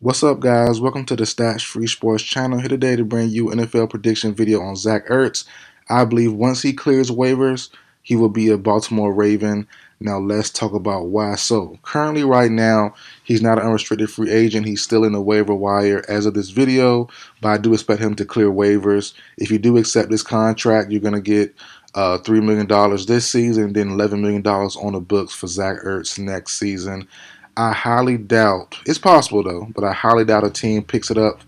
What's up, guys? Welcome to the Stats Free Sports channel. Here today to bring you NFL prediction video on Zach Ertz. I believe once he clears waivers, he will be a Baltimore Raven. Now let's talk about why so. Currently, right now, he's not an unrestricted free agent. He's still in the waiver wire as of this video, but I do expect him to clear waivers. If you do accept this contract, you're going to get $3 million this season and then $11 million on the books for Zach Ertz next season. I highly doubt it's possible though, but I highly doubt a team picks it up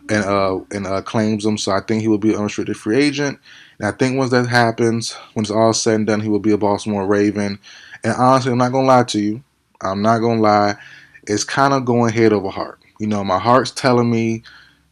and claims him. So I think he will be an unrestricted free agent. And I think once that happens, when it's all said and done, he will be a Baltimore Raven. And honestly, I'm not gonna lie to you. I'm not gonna lie. It's kind of going head over heart. My heart's telling me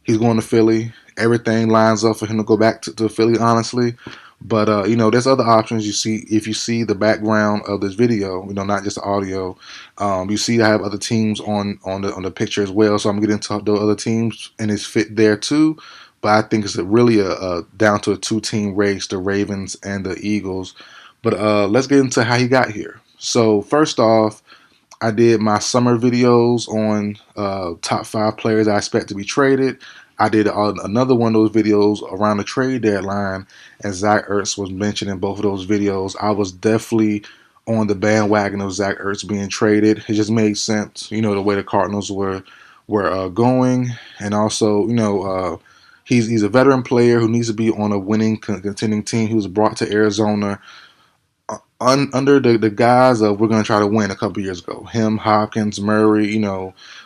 he's going to Philly. Everything lines up for him to go back to Philly, honestly. But there's other options. You see, if you see the background of this video, not just the audio, you see I have other teams on the picture as well. So I'm getting into the other teams, and it's fit there too. But I think it's really a down to a two-team race, the Ravens and the Eagles. But let's get into how he got here. So first off, I did my summer videos on top 5 players I expect to be traded. I did another one of those videos around the trade deadline, and Zach Ertz was mentioned in both of those videos. I was definitely on the bandwagon of Zach Ertz being traded. It just made sense, the way the Cardinals were going, and also, he's a veteran player who needs to be on a winning contending team. He was brought to Arizona under the guise of we're going to try to win a couple years ago. Him, Hopkins, Murray,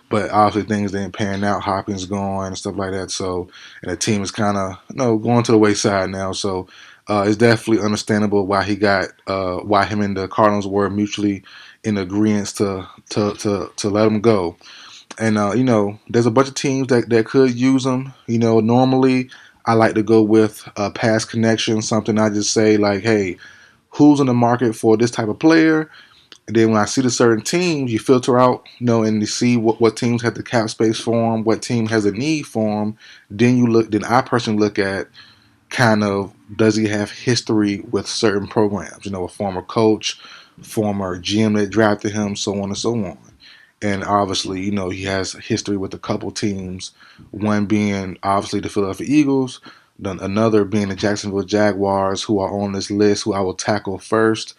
but obviously things didn't pan out. Hopkins gone and stuff like that. So, and the team is kind of going to the wayside now. So, it's definitely understandable why why him and the Cardinals were mutually in agreement to let him go. And there's a bunch of teams that could use him. Normally I like to go with past connection, something I just say like, hey, who's in the market for this type of player. And then when I see the certain teams, you filter out, and you see what teams have the cap space for them, what team has a need for them. Then I personally look at kind of does he have history with certain programs? A former coach, former GM that drafted him, so on and so on. And obviously, he has history with a couple teams, one being obviously the Philadelphia Eagles, then another being the Jacksonville Jaguars, who are on this list, who I will tackle first.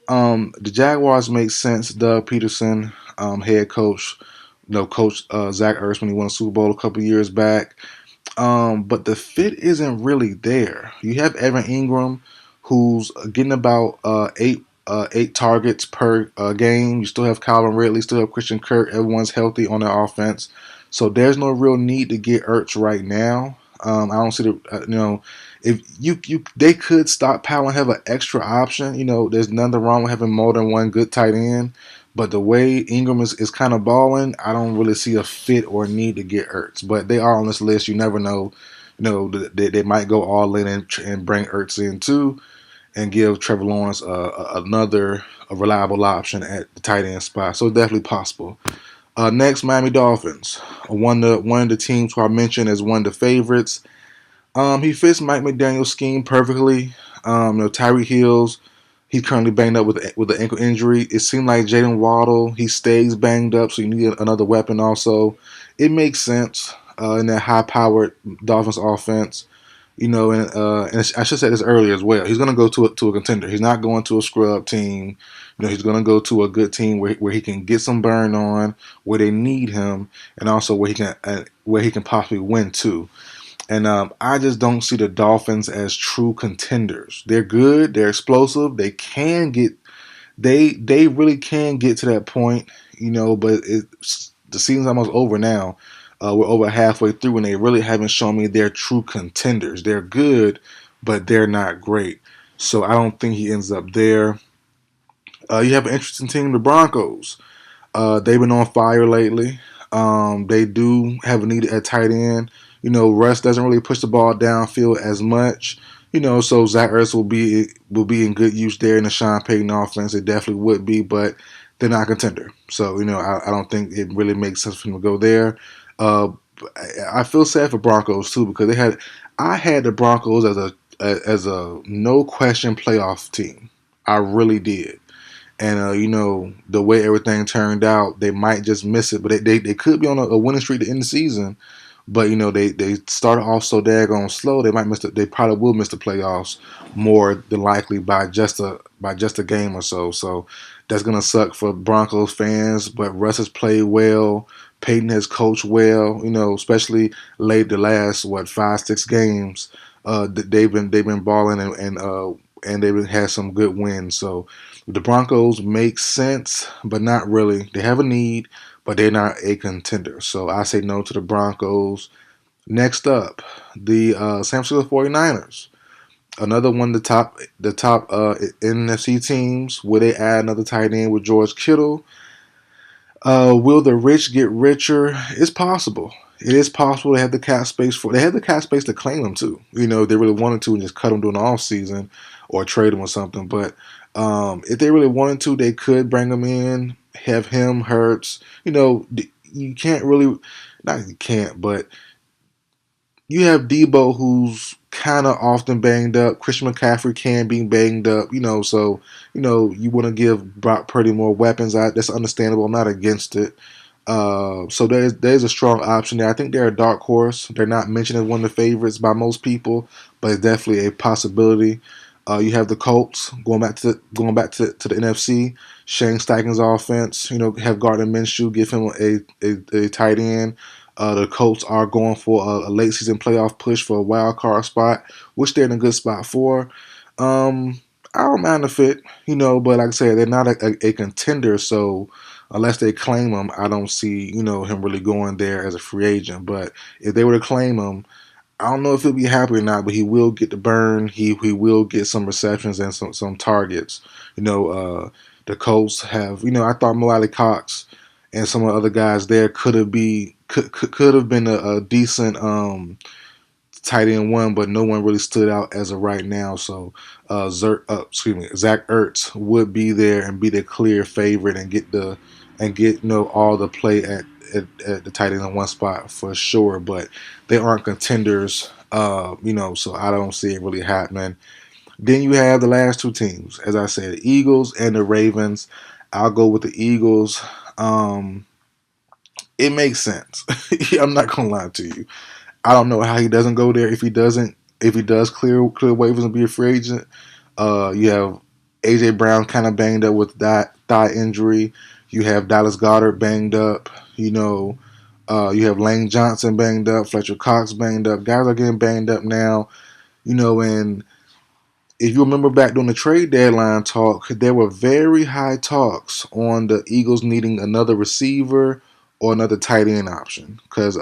The Jaguars make sense. Doug Peterson, head coach, coach Zach Ertz when he won a Super Bowl a couple years back. But the fit isn't really there. You have Evan Ingram, who's getting about eight targets per game. You still have Calvin Ridley, still have Christian Kirk. Everyone's healthy on their offense, so there's no real need to get Ertz right now. I don't see if they could stockpile and have an extra option. There's nothing wrong with having more than one good tight end. But the way Ingram is kind of balling, I don't really see a fit or need to get Ertz. But they are on this list. You never know. They might go all in and bring Ertz in too, and give Trevor Lawrence another reliable option at the tight end spot. So it's definitely possible. Next, Miami Dolphins. One of the teams who I mentioned as one of the favorites. He fits Mike McDaniel's scheme perfectly. Tyree Hills, he's currently banged up with an ankle injury. It seemed like Jalen Waddle, he stays banged up, so you need another weapon also. It makes sense in that high-powered Dolphins offense. And I should say this earlier as well. He's going to go to a contender. He's not going to a scrub team. He's going to go to a good team where he can get some burn on, where they need him, and also where he can possibly win too. And I just don't see the Dolphins as true contenders. They're good. They're explosive. They really can get to that point. But the season's almost over now. We're over halfway through, and they really haven't shown me they're true contenders. They're good, but they're not great. So I don't think he ends up there. You have an interesting team, the Broncos. They've been on fire lately. They do have a need at tight end. Russ doesn't really push the ball downfield as much. So Zach Ertz will be in good use there in the Sean Payton offense. It definitely would be, but they're not a contender. So I don't think it really makes sense for him to go there. Uh, I feel sad for Broncos too because I had the Broncos as a no question playoff team. I really did. And the way everything turned out, they might just miss it. But they could be on a winning streak to end the season. But they started off so daggone slow. They probably will miss the playoffs more than likely by just a game or so. So that's gonna suck for Broncos fans. But Russ has played well. Peyton has coached well. Especially late the last 5-6 games. They've been balling and they've had some good wins. So the Broncos make sense, but not really. They have a need, but they're not a contender. So I say no to the Broncos. Next up, the San Francisco 49ers. Another one of the top NFC teams. Will they add another tight end with George Kittle? Will the rich get richer? It's possible. It is possible they have the cap space for. They have the cap space to claim him too. If they really wanted to and just cut him during the off season or trade him or something. But if they really wanted to, they could bring him in, have him Hurts. You can't really, not you can't, but you have Debo, who's kind of often banged up. Christian McCaffrey can be banged up, so you want to give Brock Purdy more weapons. That's understandable. I'm not against it. So there's a strong option there. I think they're a dark horse. They're not mentioned as one of the favorites by most people, but it's definitely a possibility. You have the Colts going back to the NFC. Shane Steichen's offense. Have Gardner Minshew, give him a tight end. The Colts are going for a late season playoff push for a wild card spot, which they're in a good spot for. I don't mind the fit, but like I said, they're not a contender. So unless they claim him, I don't see him really going there as a free agent. But if they were to claim him, I don't know if he'll be happy or not, but he will get the burn. He will get some receptions and some targets. The Colts have. I thought Mo Cox and some of the other guys there could have been a decent tight end one, but no one really stood out as of right now. So Zach Ertz would be there and be the clear favorite and get all the play at the tight end one spot for sure. But they aren't contenders, so I don't see it really happening. Then you have the last two teams, as I said, the Eagles and the Ravens. I'll go with the Eagles. It makes sense. I'm not gonna lie to you. I don't know how he doesn't go there. If he does clear waivers and be a free agent, you have AJ Brown kind of banged up with that thigh injury. You have Dallas Goedert banged up. You have Lane Johnson banged up. Fletcher Cox banged up. Guys are getting banged up now. And if you remember back during the trade deadline talk, there were very high talks on the Eagles needing another receiver or another tight end option. Because,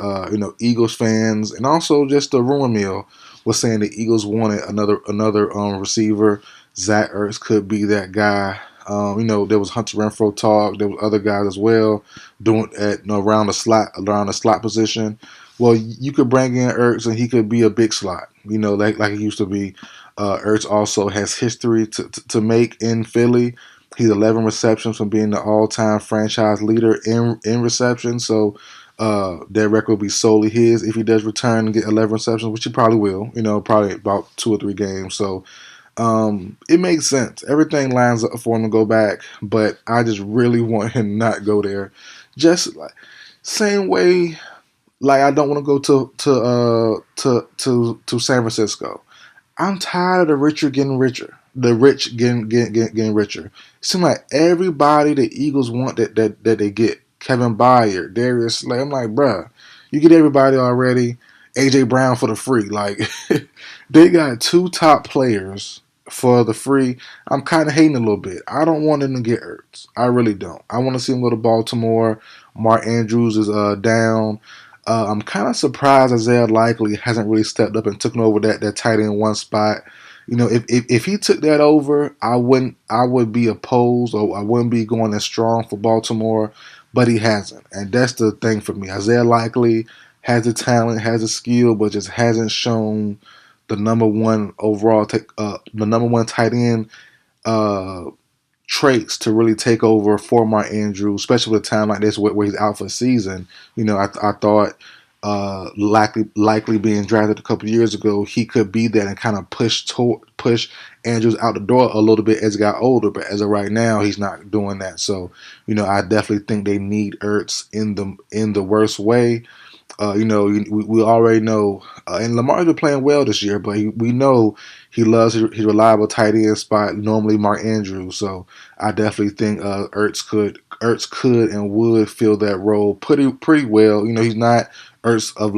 Eagles fans and also just the rumor mill was saying the Eagles wanted another receiver. Zach Ertz could be that guy. There was Hunter Renfrow talk. There was other guys as well doing around the slot position. Well, you could bring in Ertz and he could be a big slot. Like he used to be. Ertz also has history to make in Philly. He's 11 receptions from being the all-time franchise leader in receptions. So that record will be solely his if he does return and get 11 receptions, which he probably will. Probably about 2 or 3 games. So it makes sense. Everything lines up for him to go back, but I just really want him to not go there. Just like same way, like I don't want to go to San Francisco. I'm tired of the richer getting richer. The rich getting richer. It seems like everybody the Eagles want that they get. Kevin Byard, Darius Slay. I'm like, bruh, you get everybody already. AJ Brown for the free. Like, they got 2 top players for the free. I'm kind of hating a little bit. I don't want them to get Ertz. I really don't. I want to see him go to Baltimore. Mark Andrews is down. I'm kind of surprised Isaiah Likely hasn't really stepped up and taken over that tight end one spot. If he took that over, I would be opposed, or I wouldn't be going as strong for Baltimore, but he hasn't, and that's the thing for me. Isaiah Likely has the talent, has the skill, but just hasn't shown the number one the number one tight end uh, traits to really take over for Mark Andrews, especially with a time like this where he's out for the season. I thought likely being drafted a couple years ago, he could be that and kind of push Andrews out the door a little bit as he got older. But as of right now, he's not doing that. So, I definitely think they need Ertz in the worst way. We already know, and Lamar's been playing well this year, but we know he loves his reliable tight end spot, normally Mark Andrews. So I definitely think Ertz could and would fill that role pretty well. He's not Ertz of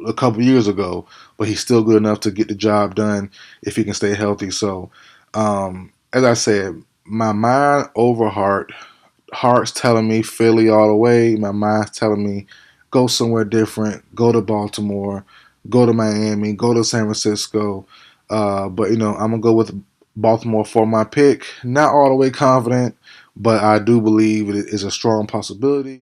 a couple years ago, but he's still good enough to get the job done if he can stay healthy. So, as I said, my mind over heart's telling me Philly all the way. My mind's telling me go somewhere different. Go to Baltimore. Go to Miami. Go to San Francisco. But I'm gonna go with Baltimore for my pick. Not all the way confident, but I do believe it is a strong possibility.